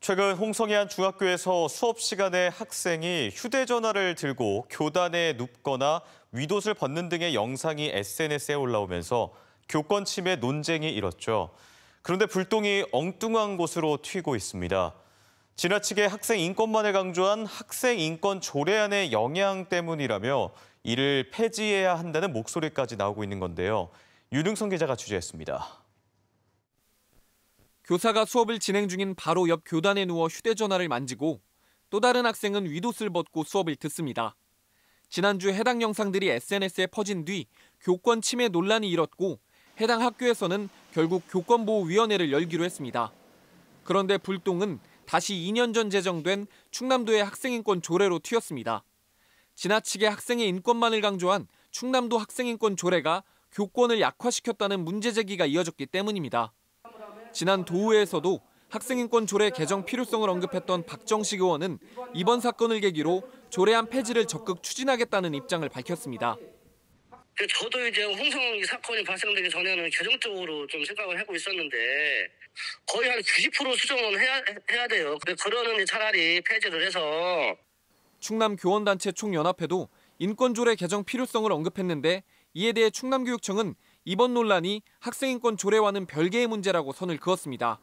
최근 홍성의 한 중학교에서 수업 시간에 학생이 휴대전화를 들고 교단에 눕거나 윗옷을 벗는 등의 영상이 SNS에 올라오면서 교권 침해 논쟁이 일었죠. 그런데 불똥이 엉뚱한 곳으로 튀고 있습니다. 지나치게 학생 인권만을 강조한 학생 인권 조례안의 영향 때문이라며 이를 폐지해야 한다는 목소리까지 나오고 있는 건데요. 윤흥성 기자가 취재했습니다. 교사가 수업을 진행 중인 바로 옆 교단에 누워 휴대전화를 만지고 또 다른 학생은 윗옷을 벗고 수업을 듣습니다. 지난주 해당 영상들이 SNS에 퍼진 뒤 교권 침해 논란이 일었고 해당 학교에서는 결국 교권보호위원회를 열기로 했습니다. 그런데 불똥은 다시 2년 전 제정된 충남도의 학생인권 조례로 튀었습니다. 지나치게 학생의 인권만을 강조한 충남도 학생인권 조례가 교권을 약화시켰다는 문제 제기가 이어졌기 때문입니다. 지난 도의회에서도 학생인권 조례 개정 필요성을 언급했던 박정식 의원은 이번 사건을 계기로 조례안 폐지를 적극 추진하겠다는 입장을 밝혔습니다. 저도 이제 홍성 사건이 발생되기 전에는 개정적으로 좀 생각을 하고 있었는데 거의 한 90% 수정은 해야 돼요. 그러는 차라리 폐지를 해서. 충남 교원단체 총연합회도 인권조례 개정 필요성을 언급했는데 이에 대해 충남교육청은 이번 논란이 학생인권 조례와는 별개의 문제라고 선을 그었습니다.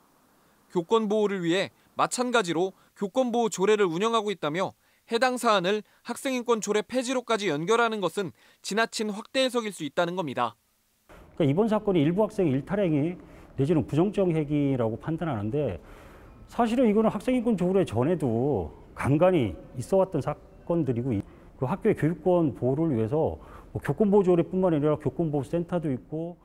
교권 보호를 위해 마찬가지로 교권보호 조례를 운영하고 있다며 해당 사안을 학생인권 조례 폐지로까지 연결하는 것은 지나친 확대 해석일 수 있다는 겁니다. 그러니까 이번 사건이 일부 학생의 일탈행위 내지는 부정적 행위라고 판단하는데 사실은 이거는 학생인권 조례 전에도 간간히 있어왔던 사건들이고 그 학교의 교육권 보호를 위해서 교권보호조례뿐만 아니라 교권보호센터도 있고.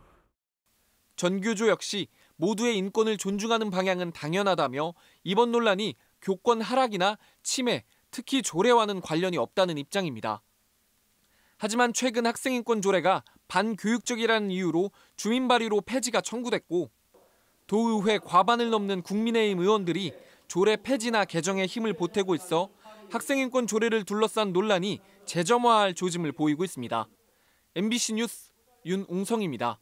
전교조 역시 모두의 인권을 존중하는 방향은 당연하다며 이번 논란이 교권 하락이나 침해, 특히 조례와는 관련이 없다는 입장입니다. 하지만 최근 학생인권 조례가 반교육적이라는 이유로 주민 발의로 폐지가 청구됐고 도의회 과반을 넘는 국민의힘 의원들이 조례 폐지나 개정에 힘을 보태고 있어 학생인권 조례를 둘러싼 논란이 재점화할 조짐을 보이고 있습니다. MBC 뉴스 윤웅성입니다.